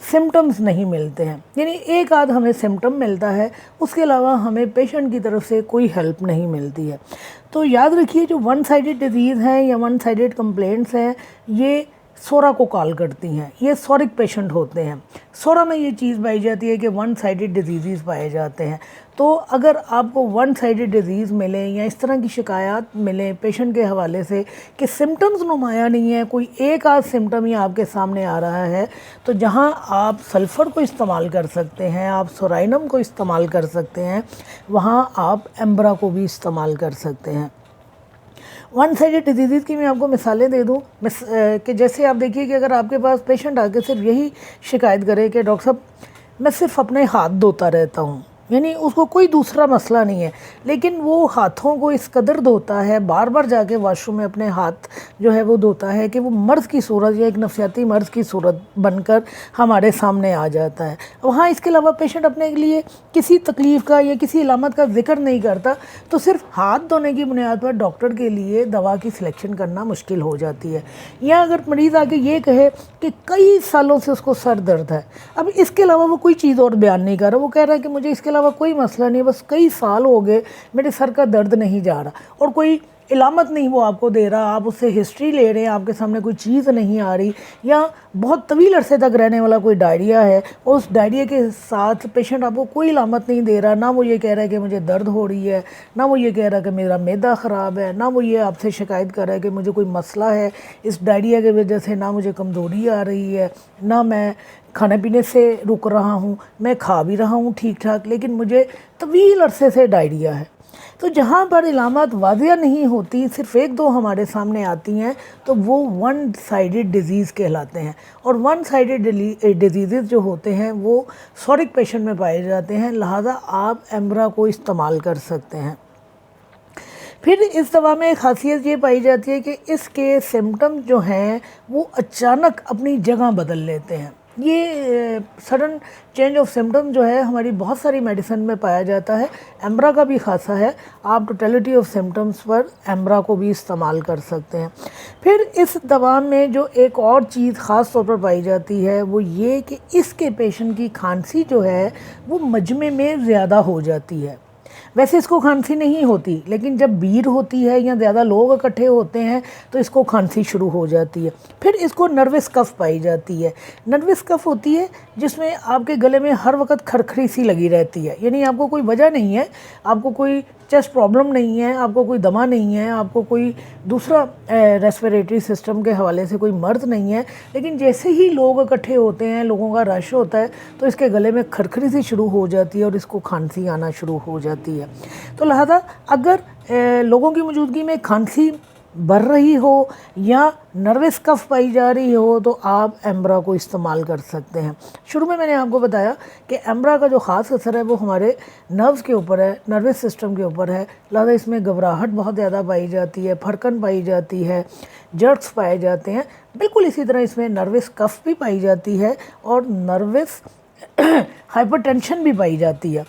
Symptoms نہیں ملتے ہیں، یعنی ایک آدھ ہمیں سمٹم ملتا ہے، اس کے علاوہ ہمیں پیشنٹ کی طرف سے کوئی ہیلپ نہیں ملتی ہے۔ تو یاد رکھیے جو ون سائیڈڈ ڈیزیز ہیں یا ون سائیڈڈ کمپلینٹس ہیں، یہ سورا کو کال کرتی ہیں، یہ سورک پیشنٹ ہوتے ہیں۔ سورا میں یہ چیز پائی جاتی ہے کہ ون سائیڈڈ ڈیزیزز پائے جاتے ہیں۔ تو اگر آپ کو ون سائیڈڈ ڈیزیز ملیں یا اس طرح کی شکایات ملیں پیشنٹ کے حوالے سے کہ سمٹمز نمایاں نہیں ہیں، کوئی ایک آدھ سمٹم ہی آپ کے سامنے آ رہا ہے، تو جہاں آپ سلفر کو استعمال کر سکتے ہیں، آپ سورائنم کو استعمال کر سکتے ہیں، وہاں آپ ایمبرا کو بھی استعمال کر سکتے ہیں۔ ون سائیڈڈ ڈیزیز کی میں آپ کو مثالیں دے دوں کہ جیسے آپ دیکھیے کہ اگر آپ کے پاس پیشنٹ آ کے صرف یہی شکایت کرے کہ ڈاکٹر صاحب میں صرف اپنے ہاتھ دھوتا رہتا ہوں، یعنی اس کو کوئی دوسرا مسئلہ نہیں ہے، لیکن وہ ہاتھوں کو اس قدر دھوتا ہے، بار بار جا کے واش روم میں اپنے ہاتھ جو ہے وہ دھوتا ہے کہ وہ مرض کی صورت یا ایک نفسیاتی مرض کی صورت بن کر ہمارے سامنے آ جاتا ہے۔ وہاں اس کے علاوہ پیشنٹ اپنے لیے کسی تکلیف کا یا کسی علامت کا ذکر نہیں کرتا، تو صرف ہاتھ دھونے کی بنیاد پر ڈاکٹر کے لیے دوا کی سلیکشن کرنا مشکل ہو جاتی ہے۔ یا اگر مریض آ کے یہ کہے کہ کئی سالوں سے اس کو سر درد ہے، اب اس کے علاوہ وہ کوئی چیز اور بیان نہیں کر رہا، وہ کہہ رہا ہے کہ مجھے اس کے علاوہ کوئی مسئلہ نہیں، بس کئی سال ہو گئے میرے سر کا درد نہیں جا رہا، اور کوئی علامت نہیں وہ آپ کو دے رہا، آپ اس سے ہسٹری لے رہے ہیں، آپ کے سامنے کوئی چیز نہیں آ رہی، یا بہت طویل عرصے تک رہنے والا کوئی ڈائریا ہے اور اس ڈائریا کے ساتھ پیشنٹ آپ کو کوئی علامت نہیں دے رہا، نہ وہ یہ کہہ رہا ہے کہ مجھے درد ہو رہی ہے، نہ وہ یہ کہہ رہا ہے کہ میرا معدہ خراب ہے، نہ وہ یہ آپ سے شکایت کر رہا ہے کہ مجھے کوئی مسئلہ ہے اس ڈائریا کی وجہ سے، نہ مجھے کمزوری آ رہی ہے، نہ میں کھانے پینے سے رک رہا ہوں، میں کھا بھی رہا ہوں ٹھیک ٹھاک، لیکن مجھے طویل عرصے سے ڈائریا ہے۔ تو جہاں پر علامات واضح نہیں ہوتی، صرف ایک دو ہمارے سامنے آتی ہیں، تو وہ ون سائیڈڈ ڈیزیز کہلاتے ہیں۔ اور ون سائیڈڈ ڈیزیزز جو ہوتے ہیں وہ سورک پیشنٹ میں پائے جاتے ہیں، لہٰذا آپ ایمبرا کو استعمال کر سکتے ہیں۔ پھر اس دوا میں ایک خاصیت یہ پائی جاتی ہے کہ اس کے سمٹم جو ہیں وہ اچانک اپنی جگہ بدل لیتے ہیں۔ یہ سڈن چینج آف سمٹم جو ہے ہماری بہت ساری میڈیسن میں پایا جاتا ہے، ایمبرا کا بھی خاصا ہے، آپ ٹوٹیلٹی آف سمٹمز پر ایمبرا کو بھی استعمال کر سکتے ہیں۔ پھر اس دوا میں جو ایک اور چیز خاص طور پر پائی جاتی ہے وہ یہ کہ اس کے پیشنٹ کی کھانسی جو ہے وہ مجمع میں زیادہ ہو جاتی ہے۔ ویسے اس کو کھانسی نہیں ہوتی، لیکن جب بھیڑ ہوتی ہے یا زیادہ لوگ اکٹھے ہوتے ہیں تو اس کو کھانسی شروع ہو جاتی ہے۔ پھر اس کو نروس کف پائی جاتی ہے۔ نروس کف ہوتی ہے جس میں آپ کے گلے میں ہر وقت کھرکھری سی لگی رہتی ہے، یعنی آپ کو کوئی وجہ نہیں ہے، آپ کو کوئی چیسٹ پرابلم نہیں ہے، آپ کو کوئی دمہ نہیں ہے، آپ کو کوئی دوسرا ریسپیریٹری سسٹم کے حوالے سے کوئی مرض نہیں ہے، لیکن جیسے ہی لوگ اکٹھے ہوتے ہیں، لوگوں کا رش ہوتا ہے، تو اس کے گلے میں کھرکھری سی شروع ہو جاتی ہے اور اس کو کھانسی آنا شروع ہو جاتی ہے۔ تو لہذا اگر لوگوں کی موجودگی میں کھانسی بڑھ رہی ہو یا نروس کف پائی جا رہی ہو تو آپ ایمبرا کو استعمال کر سکتے ہیں۔ شروع میں نے آپ کو بتایا کہ ایمبرا کا جو خاص اثر ہے وہ ہمارے نروز کے اوپر ہے، نروس سسٹم کے اوپر ہے، لہذا اس میں گھبراہٹ بہت زیادہ پائی جاتی ہے، پھڑکن پائی جاتی ہے، جرکس پائے جاتے ہیں۔ بالکل اسی طرح اس میں نروس کف بھی پائی جاتی ہے اور نروس ہائپر ٹینشن بھی پائی جاتی ہے۔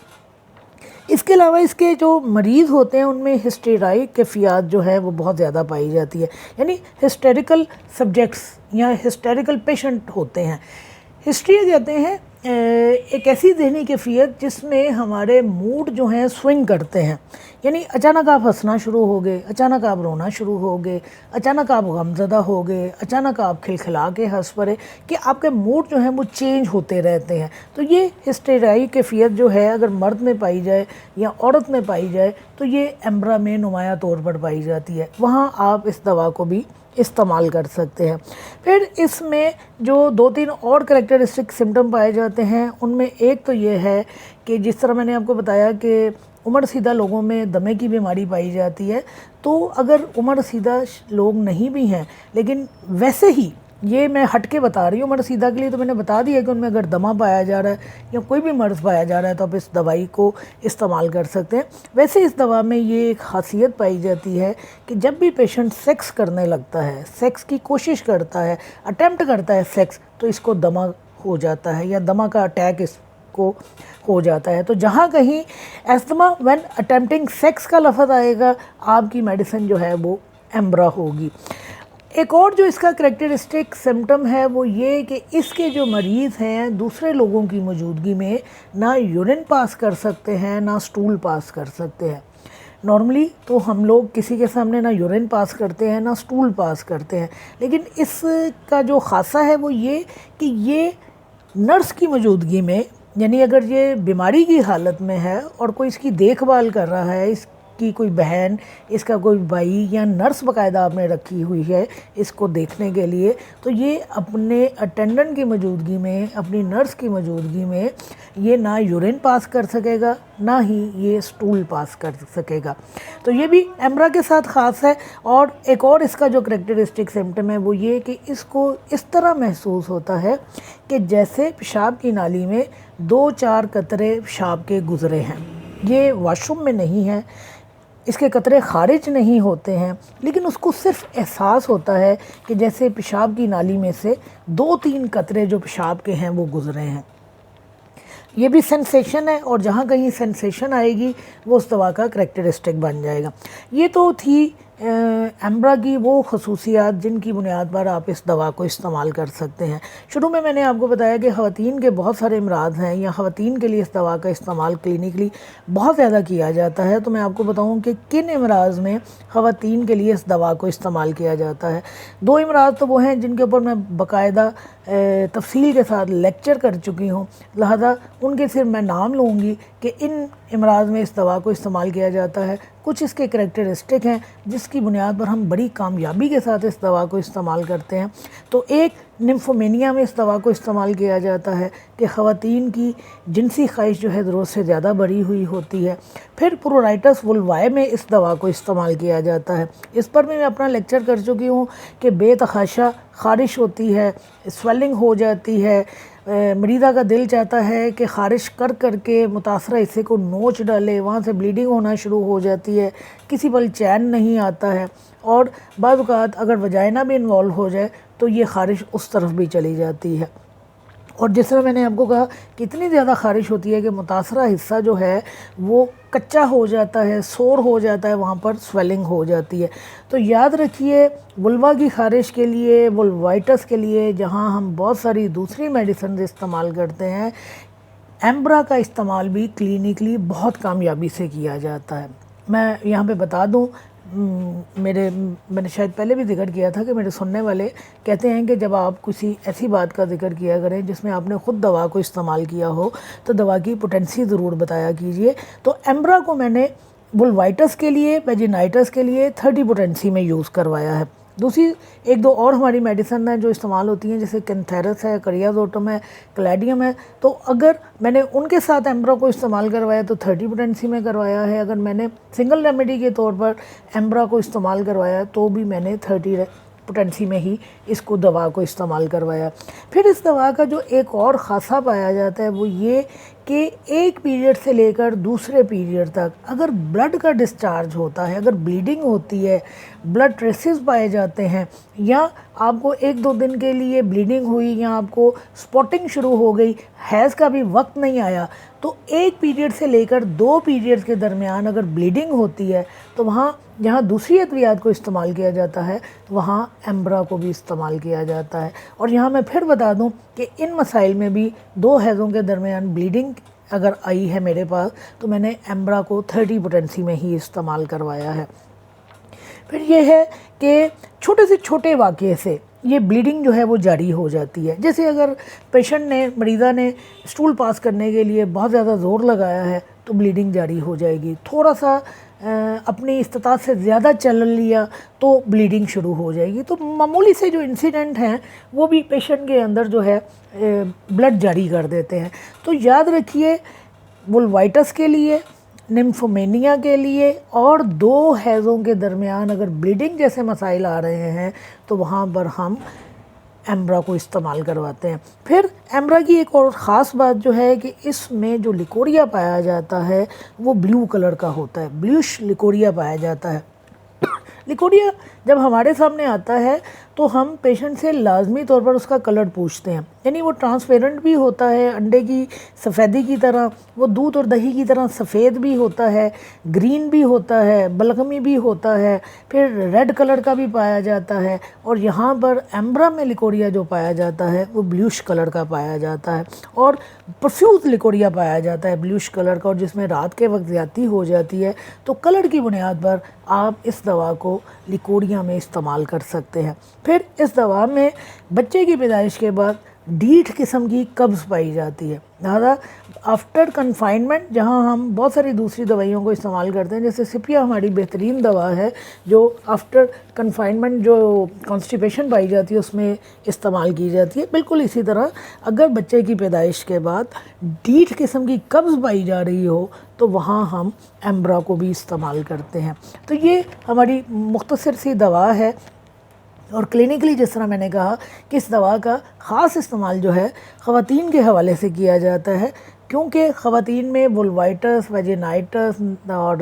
اس کے علاوہ اس کے جو مریض ہوتے ہیں ان میں ہسٹیرائی کیفیات جو ہے وہ بہت زیادہ پائی جاتی ہے، یعنی ہسٹیریکل سبجیکٹس یا ہسٹیریکل پیشنٹ ہوتے ہیں۔ ہسٹری کہتے ہیں ایک ایسی ذہنی کیفیت جس میں ہمارے موڈ جو ہیں سوئنگ کرتے ہیں، یعنی اچانک آپ ہنسنا شروع ہو گئے، اچانک آپ رونا شروع ہو گئے، اچانک آپ غمزدہ ہو گئے، اچانک آپ کھلکھلا کے ہنس پڑے، کہ آپ کے موڈ جو ہیں وہ چینج ہوتے رہتے ہیں۔ تو یہ ہسٹیرائی کیفیت جو ہے اگر مرد میں پائی جائے یا عورت میں پائی جائے تو یہ ایمبرا میں نمایاں طور پر پائی جاتی ہے، وہاں آپ اس دوا کو بھی استعمال کر سکتے ہیں۔ پھر اس میں جو دو تین اور کریکٹرسٹک سمٹم پائے جاتے ہیں ان میں ایک تو یہ ہے کہ جس طرح میں نے آپ کو بتایا کہ عمر رسیدہ لوگوں میں دمے کی بیماری پائی جاتی ہے، تو اگر عمر رسیدہ لوگ نہیں بھی ہیں لیکن ویسے ہی یہ میں ہٹ کے بتا رہی ہوں، عمر رسیدہ کے لیے تو میں نے بتا دیا کہ ان میں اگر دمہ پایا جا رہا ہے یا کوئی بھی مرض پایا جا رہا ہے تو آپ اس دوائی کو استعمال کر سکتے ہیں۔ ویسے اس دوا میں یہ ایک خاصیت پائی جاتی ہے کہ جب بھی پیشنٹ سیکس کرنے لگتا ہے، سیکس کی کوشش کرتا ہے، اٹیمپٹ کرتا ہے سیکس، تو اس کو دمہ ہو جاتا ہے یا دمہ کا اٹیک اس کو ہو جاتا ہے۔ تو جہاں کہیں ایستھما وین اٹیمپٹنگ سیکس کا لفظ آئے گا، آپ کی میڈیسن جو ہے وہ ایمبرا ہوگی۔ ایک اور جو اس کا کریکٹرسٹک سمٹم ہے وہ یہ کہ اس کے جو مریض ہیں دوسرے لوگوں کی موجودگی میں نہ یورین پاس کر سکتے ہیں نہ سٹول پاس کر سکتے ہیں۔ نارملی تو ہم لوگ کسی کے سامنے نہ یورین پاس کرتے ہیں نہ سٹول پاس کرتے ہیں، لیکن اس کا جو خاصہ ہے وہ یہ کہ یہ نرس کی موجودگی میں، یعنی اگر یہ بیماری کی حالت میں ہے اور کوئی اس کی دیکھ بھال کر رہا ہے، اس کی کوئی بہن، اس کا کوئی بھائی یا نرس باقاعدہ آپ نے رکھی ہوئی ہے اس کو دیکھنے کے لیے، تو یہ اپنے اٹینڈنٹ کی موجودگی میں، اپنی نرس کی موجودگی میں یہ نہ یورین پاس کر سکے گا نہ ہی یہ سٹول پاس کر سکے گا۔ تو یہ بھی ایمبرا کے ساتھ خاص ہے۔ اور ایک اور اس کا جو کریکٹرسٹک سمٹم ہے وہ یہ کہ اس کو اس طرح محسوس ہوتا ہے کہ جیسے پیشاب کی نالی میں 2-4 قطرے پیشاب کے گزرے ہیں۔ یہ واش روم میں نہیں ہے، اس کے قطرے خارج نہیں ہوتے ہیں، لیکن اس کو صرف احساس ہوتا ہے کہ جیسے پیشاب کی نالی میں سے 2-3 قطرے جو پیشاب کے ہیں وہ گزرے ہیں۔ یہ بھی سینسیشن ہے، اور جہاں کہیں سینسیشن آئے گی وہ اس دوا کا کریکٹرسٹک بن جائے گا۔ یہ تو تھی ایمبرا کی وہ خصوصیات جن کی بنیاد پر آپ اس دوا کو استعمال کر سکتے ہیں۔ شروع میں نے آپ کو بتایا کہ خواتین کے بہت سارے امراض ہیں یا خواتین کے لیے اس دوا کا استعمال کلینکلی بہت زیادہ کیا جاتا ہے، تو میں آپ کو بتاؤں کہ کن امراض میں خواتین کے لیے اس دوا کو استعمال کیا جاتا ہے۔ 2 امراض تو وہ ہیں جن کے اوپر میں باقاعدہ تفصیل کے ساتھ لیکچر کر چکی ہوں، لہذا ان کے صرف میں نام لوں گی کہ ان امراض میں اس دوا کو استعمال کیا جاتا ہے۔ کچھ اس کے کریکٹرسٹک ہیں جس کی بنیاد پر ہم بڑی کامیابی کے ساتھ اس دوا کو استعمال کرتے ہیں۔ تو ایک نمفومینیا میں اس دوا کو استعمال کیا جاتا ہے کہ خواتین کی جنسی خواہش جو ہے ضرورت سے زیادہ بڑھی ہوئی ہوتی ہے۔ پھر پرورائٹس وولوائے میں اس دوا کو استعمال کیا جاتا ہے، اس پر بھی میں اپنا لیکچر کر چکی ہوں کہ بے تحاشا خارش ہوتی ہے، سویلنگ ہو جاتی ہے، مریضہ کا دل چاہتا ہے کہ خارش کر کر کے متاثرہ حصے کو نوچ ڈالے، وہاں سے بلیڈنگ ہونا شروع ہو جاتی ہے، کسی پل چین نہیں آتا ہے، اور بعض اوقات اگر وجائنا بھی انوالو ہو جائے تو یہ خارش اس طرف بھی چلی جاتی ہے۔ اور جس طرح میں نے آپ کو کہا کہ اتنی زیادہ خارش ہوتی ہے کہ متاثرہ حصہ جو ہے وہ کچا ہو جاتا ہے، سور ہو جاتا ہے، وہاں پر سویلنگ ہو جاتی ہے۔ تو یاد رکھیے ولوا کی خارش کے لیے، وولوائٹس کے لیے جہاں ہم بہت ساری دوسری میڈیسنز استعمال کرتے ہیں، ایمبرا کا استعمال بھی کلینکلی بہت کامیابی سے کیا جاتا ہے۔ میں یہاں پہ بتا دوں، میں نے شاید پہلے بھی ذکر کیا تھا کہ میرے سننے والے کہتے ہیں کہ جب آپ کسی ایسی بات کا ذکر کیا کریں جس میں آپ نے خود دوا کو استعمال کیا ہو تو دوا کی پوٹینسی ضرور بتایا کیجئے۔ تو ایمبرا کو میں نے وولوائٹس کے لیے، ویجینائٹس کے لیے 30 پوٹینسی میں یوز کروایا ہے۔ دوسری 1-2 اور ہماری میڈیسن ہیں جو استعمال ہوتی ہیں، جیسے کینتھیرس ہے، کریازوٹم ہے، کلیڈیم ہے، تو اگر میں نے ان کے ساتھ ایمبرا کو استعمال کروایا تو 30 پوٹینسی میں کروایا ہے۔ اگر میں نے سنگل ریمیڈی کے طور پر ایمبرا کو استعمال کروایا تو بھی میں نے 30 پوٹینسی میں ہی اس کو دوا کو استعمال کروایا۔ پھر اس دوا کا جو ایک اور خاصہ پایا جاتا ہے وہ یہ کہ ایک پیریڈ سے لے کر دوسرے پیریڈ تک اگر بلڈ کا ڈسچارج ہوتا ہے، اگر بلیڈنگ ہوتی ہے، بلڈ ٹریسز پائے جاتے ہیں، یا آپ کو 1-2 دن کے لیے بلیڈنگ ہوئی یا آپ کو سپوٹنگ شروع ہو گئی، حیض کا بھی وقت نہیں آیا، تو ایک پیریڈ سے لے کر 2 پیریڈ کے درمیان اگر بلیڈنگ ہوتی ہے تو وہاں جہاں دوسری ادویات کو استعمال کیا جاتا ہے وہاں ایمبرا کو بھی استعمال کیا جاتا ہے۔ اور یہاں میں پھر بتا دوں کہ ان مسائل میں بھی 2 حیضوں کے درمیان بلیڈنگ اگر آئی ہے میرے پاس تو میں نے ایمبرا کو 30 پوٹینسی میں ہی استعمال کروایا ہے۔ پھر یہ ہے کہ چھوٹے سے چھوٹے واقعے سے یہ بلیڈنگ جو ہے وہ جاری ہو جاتی ہے، جیسے اگر پیشنٹ نے، مریضہ نے سٹول پاس کرنے کے لیے بہت زیادہ زور لگایا ہے تو بلیڈنگ جاری ہو جائے گی، تھوڑا سا اپنی استطاعت سے زیادہ چل لیا تو بلیڈنگ شروع ہو جائے گی۔ تو معمولی سے جو انسیڈنٹ ہیں وہ بھی پیشنٹ کے اندر جو ہے بلڈ جاری کر دیتے ہیں۔ تو یاد رکھیے وولوائٹس کے لیے، نمفومینیا کے لیے اور 2 حیضوں کے درمیان اگر بلیڈنگ جیسے مسائل آ رہے ہیں تو وہاں پر ہم ایمبرا کو استعمال کرواتے ہیں۔ پھر ایمبرا کی ایک اور خاص بات جو ہے کہ اس میں جو لیکوریا پایا جاتا ہے وہ بلیو کلر کا ہوتا ہے، بلیوش لیکوریا پایا جاتا ہے۔ لیکوریا جب ہمارے سامنے آتا ہے تو تو ہم پیشنٹ سے لازمی طور پر اس کا کلر پوچھتے ہیں، یعنی وہ ٹرانسپیرنٹ بھی ہوتا ہے انڈے کی سفیدی کی طرح، وہ دودھ اور دہی کی طرح سفید بھی ہوتا ہے، گرین بھی ہوتا ہے، بلغمی بھی ہوتا ہے، پھر ریڈ کلر کا بھی پایا جاتا ہے، اور یہاں پر ایمبرا میں لیکوریا جو پایا جاتا ہے وہ بلیوش کلر کا پایا جاتا ہے، اور پرفیوز لیکوریا پایا جاتا ہے بلیوش کلر کا، اور جس میں رات کے وقت زیادتی ہو جاتی ہے تو کلر کی بنیاد پر آپ اس دوا کو لیکوریا میں استعمال کر سکتے ہیں۔ پھر اس دوا میں بچے کی پیدائش کے بعد ڈیٹھ قسم کی قبض پائی جاتی ہے، لہذا آفٹر کنفائنمنٹ جہاں ہم بہت ساری دوسری دوائیوں کو استعمال کرتے ہیں، جیسے سپیا ہماری بہترین دوا ہے جو آفٹر کنفائنمنٹ جو کانسٹیپیشن پائی جاتی ہے اس میں استعمال کی جاتی ہے، بالکل اسی طرح اگر بچے کی پیدائش کے بعد ڈیٹھ قسم کی قبض پائی جا رہی ہو تو وہاں ہم ایمبرا کو بھی استعمال کرتے ہیں۔ تو یہ ہماری مختصر سی دوا ہے، اور کلینکلی جس طرح میں نے کہا کہ اس دوا کا خاص استعمال جو ہے خواتین کے حوالے سے کیا جاتا ہے، کیونکہ خواتین میں وولوائٹس، ویجینائٹس اور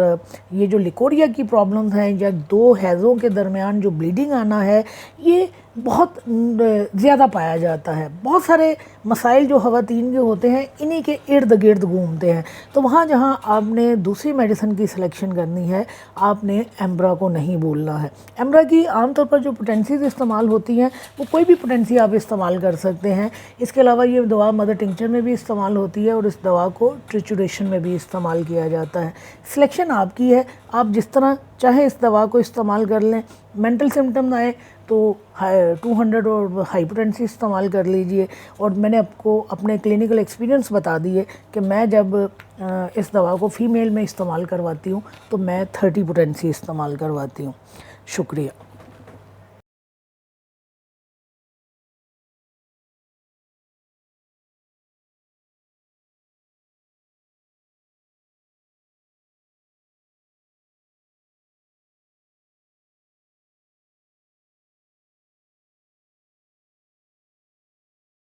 یہ جو لیکوریا کی پرابلمز ہیں یا دو حیضوں کے درمیان جو بلیڈنگ آنا ہے، یہ بہت زیادہ پایا جاتا ہے۔ بہت سارے مسائل جو خواتین کے ہوتے ہیں انہی کے ارد گرد گھومتے ہیں، تو وہاں جہاں آپ نے دوسری میڈیسن کی سلیکشن کرنی ہے آپ نے ایمبرا کو نہیں بولنا ہے۔ ایمبرا کی عام طور پر جو پوٹینسیز استعمال ہوتی ہیں وہ کوئی بھی پوٹینسی آپ استعمال کر سکتے ہیں۔ اس کے علاوہ یہ دوا مدر ٹنکچر میں بھی استعمال ہوتی ہے، اور اس دوا کو ٹریچوریشن میں بھی استعمال کیا جاتا ہے۔ سلیکشن آپ کی ہے، آپ جس طرح چاہے اس دوا کو استعمال کر لیں۔ مینٹل سمٹم آئے تو 200 اور ہائی پوٹینسی استعمال کر لیجئے، اور میں نے آپ کو اپنے کلینکل ایکسپیرینس بتا دیے کہ میں جب اس دوا کو فیمیل میں استعمال کرواتی ہوں تو میں 30 پوٹینسی استعمال کرواتی ہوں۔ شکریہ۔